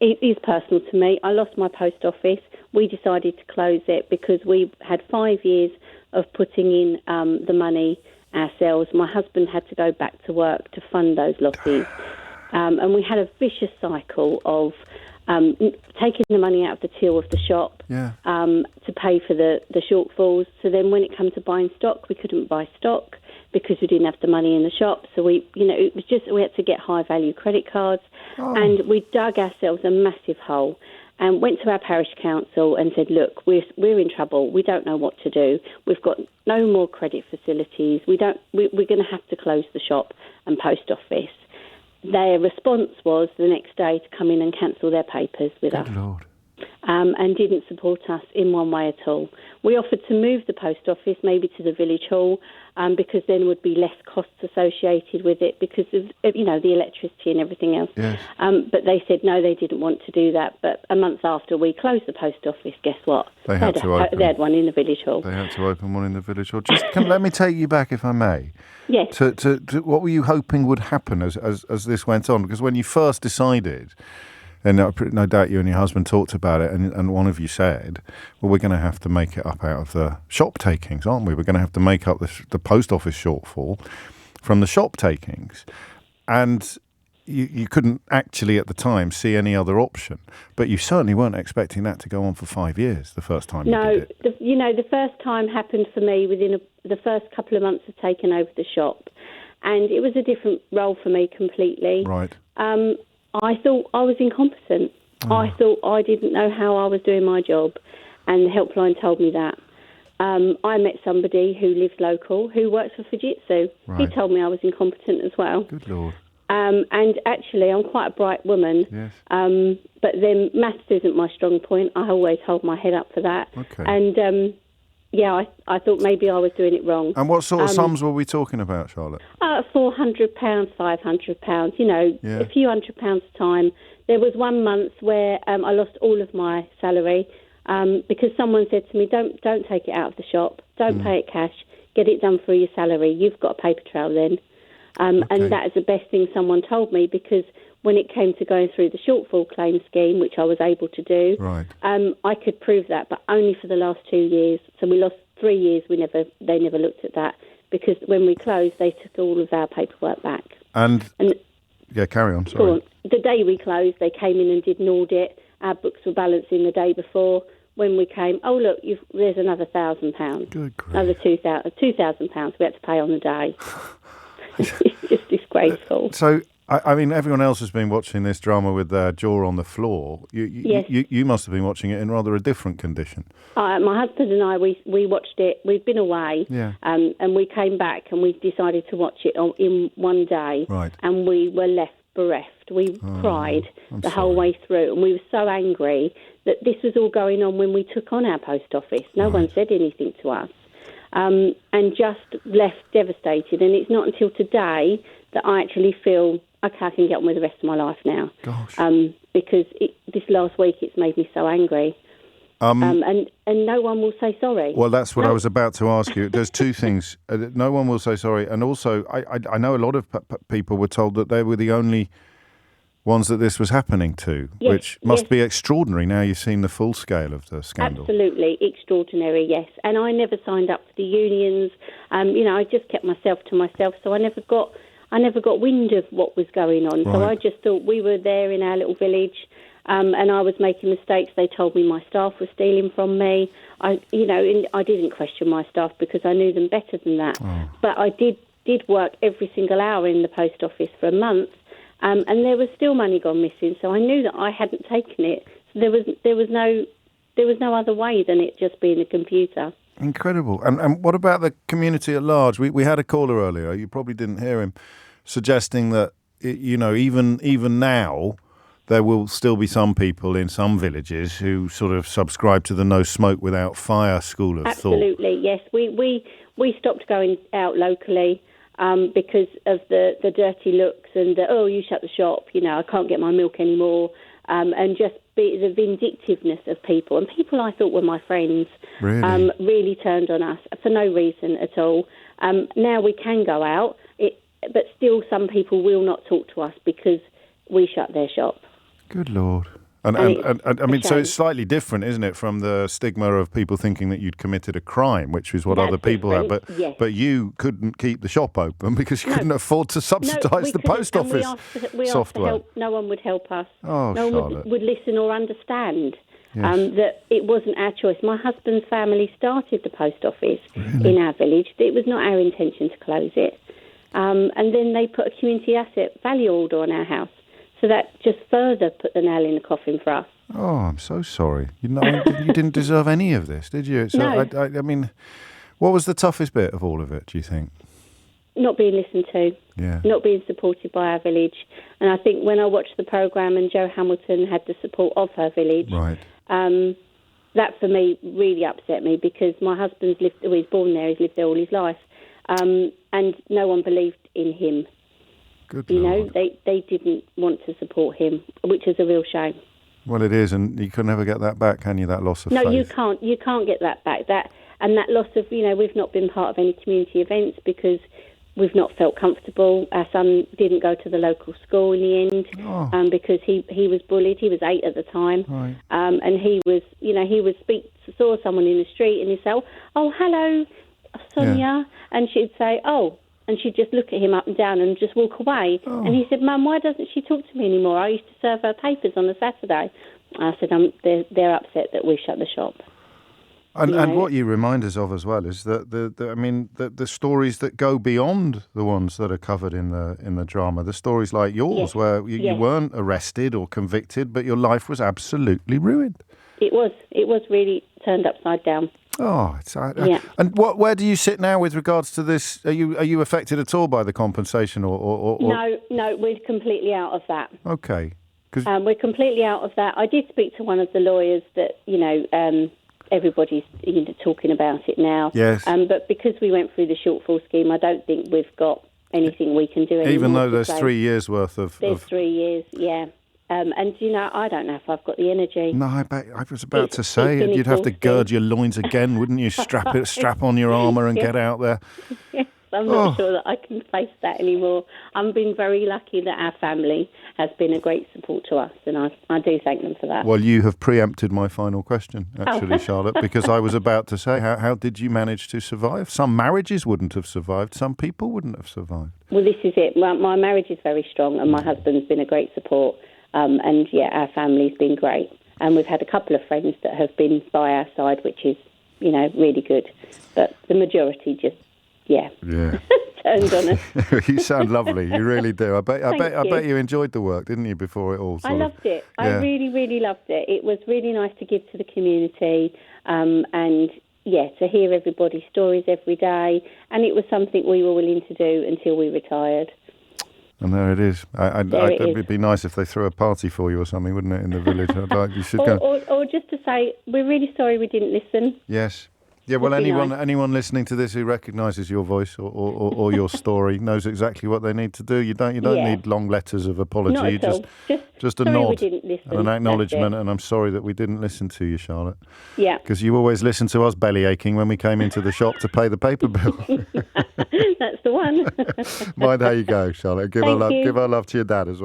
It is personal to me. I lost my post office. We decided to close it because we had 5 years of putting in the money ourselves. My husband had to go back to work to fund those losses. And we had a vicious cycle of taking the money out of the till of the shop to pay for the shortfalls. So then when it came to buying stock, we couldn't buy stock because we didn't have the money in the shop. So we had to get high value credit cards, and we dug ourselves a massive hole. And went to our parish council and said, look, we're in trouble. We don't know what to do. We've got no more credit facilities. We're going to have to close the shop and post office. Their response was the next day to come in and cancel their papers with us. Lord. And didn't support us in one way at all. We offered to move the post office maybe to the village hall because then would be less costs associated with it because of the electricity and everything else. Yes. But they said no, they didn't want to do that. But a month after we closed the post office, guess what? They had one in the village hall. They had to open one in the village hall. Let me take you back, if I may. Yes. To what were you hoping would happen as this went on? Because when you first decided, and no doubt you and your husband talked about it, and one of you said, well, we're going to have to make it up out of the shop takings, aren't we? We're going to have to make up the post office shortfall from the shop takings. And you couldn't actually at the time see any other option. But you certainly weren't expecting that to go on for 5 years the first time you did it. No, the first time happened for me within the first couple of months of taking over the shop. And it was a different role for me completely. Right. I thought I was incompetent. I thought I didn't know how I was doing my job, and the helpline told me that. I met somebody who lived local who works for Fujitsu. Right. He told me I was incompetent as well. Good Lord. And actually, I'm quite a bright woman. Yes. But then maths isn't my strong point. I always hold my head up for that. Okay. And I thought maybe I was doing it wrong. And what sort of sums were we talking about, Charlotte? £400, £500, a few £100 a time. There was 1 month where I lost all of my salary because someone said to me, don't take it out of the shop, don't pay it cash, get it done through your salary. You've got a paper trail then. And that is the best thing someone told me because when it came to going through the shortfall claim scheme, which I was able to do, right. I could prove that, but only for the last 2 years. So we lost 3 years. They never looked at that because when we closed, they took all of our paperwork back. And carry on. Sorry. Go on. The day we closed, they came in and did an audit. Our books were balancing the day before. When we came, look, there's another £1,000. Good grief. Another £2,000 we had to pay on the day. It's just disgraceful. So, I mean, everyone else has been watching this drama with their jaw on the floor. You must have been watching it in rather a different condition. My husband and I, we watched it. We'd been away, and we came back and we decided to watch it in one day. Right. And we were left bereft. We cried the whole way through, and we were so angry that this was all going on when we took on our post office. No one said anything to us. And just left devastated. And it's not until today that I actually feel, okay, I can get on with the rest of my life now. Gosh. Because this last week it's made me so angry. And no one will say sorry. Well, that's what I was about to ask you. There's two things. No one will say sorry. And also, I know a lot of people were told that they were the only ones that this was happening to, which must be extraordinary. Now you've seen the full scale of the scandal. Absolutely extraordinary, yes. And I never signed up to the unions. I just kept myself to myself, so I never got wind of what was going on. Right. So I just thought we were there in our little village, and I was making mistakes. They told me my staff were stealing from me. I didn't question my staff because I knew them better than that. Oh. But I did work every single hour in the post office for a month. And there was still money gone missing, so I knew that I hadn't taken it. So there was no other way than it just being a computer. Incredible. And what about the community at large? We had a caller earlier. You probably didn't hear him, suggesting that even now there will still be some people in some villages who sort of subscribe to the no smoke without fire school of thought. Absolutely, yes. We stopped going out locally. Because of the dirty looks and you shut the shop, I can't get my milk anymore, and just the vindictiveness of people. And people I thought were my friends really turned on us for no reason at all. Now we can go out, but still some people will not talk to us because we shut their shop. Good Lord. And I mean, so shame. it's slightly different, isn't it, from the stigma of people thinking that you'd committed a crime, which is what That's other people have. different, But you couldn't keep the shop open because you couldn't afford to subsidise the post office we asked software. for help. No one would help us. Oh, no Charlotte. one would listen or understand. Yes. That it wasn't our choice. My husband's family started the post office in our village. It was not our intention to close it. And then they put a community asset value order on our house. So that just further put the nail in the coffin for us. Oh, I'm so sorry. You didn't deserve any of this, did you? So, No. I mean, what was the toughest bit of all of it, do you think? Not being listened to, not being supported by our village. And I think when I watched the programme and Jo Hamilton had the support of her village, Right. That for me really upset me because my husband's he's born there, he's lived there all his life, and no one believed in him. Good You Lord. know, they didn't want to support him, which is a real shame. Well, it is, and you can never get that back, can you, that loss of faith? No, you can't. You can't get that back. That loss of, we've not been part of any community events because we've not felt comfortable. Our son didn't go to the local school in the end because he was bullied. He was 8 at the time, Right. and he saw someone in the street and he'd say, "Oh, hello, Sonia," and she'd say, "Oh." And she'd just look at him up and down and just walk away. Oh. And he said, "Mum, why doesn't she talk to me anymore? I used to serve her papers on a Saturday." I said, they're upset that we shut the shop. And what you remind us of as well is that the stories that go beyond the ones that are covered in the drama, the stories like yours, where you weren't arrested or convicted, but your life was absolutely ruined. It was really turned upside down. Oh, and where do you sit now with regards to this? Are you affected at all by the compensation or? No, we're completely out of that. Okay, we're completely out of that. I did speak to one of the lawyers that everybody's talking about it now. Yes. But because we went through the shortfall scheme, I don't think we've got anything we can do anymore. Even though there's 3 years worth of. There's 3 years, yeah. And I don't know if I've got the energy. No, I was about to say you'd have to gird your loins again, wouldn't you? Strap on your armour and get out there. Yes, I'm not sure that I can face that anymore. I'm being very lucky that our family has been a great support to us, and I do thank them for that. Well, you have preempted my final question, actually, Charlotte, because I was about to say, how did you manage to survive? Some marriages wouldn't have survived. Some people wouldn't have survived. Well, this is it. My marriage is very strong, and my husband's been a great support. Our family's been great. And we've had a couple of friends that have been by our side, which is, really good. But the majority just, turned on us. You sound lovely. You really do. I bet you enjoyed the work, didn't you, before it all? I loved it. I really, really loved it. It was really nice to give to the community to hear everybody's stories every day. And it was something we were willing to do until we retired. And there it is. It'd be nice if they threw a party for you or something, wouldn't it, in the village? You should go. Or just to say, we're really sorry we didn't listen. Yes. Yeah, well, anyone listening to this who recognises your voice or your story knows exactly what they need to do. You don't need long letters of apology. Not at all. Just a nod and an acknowledgement. And I'm sorry that we didn't listen to you, Charlotte. Yeah. Because you always listened to us belly aching when we came into the shop to pay the paper bill. That's the one. Mind how you go, Charlotte. Give our love to your dad as well.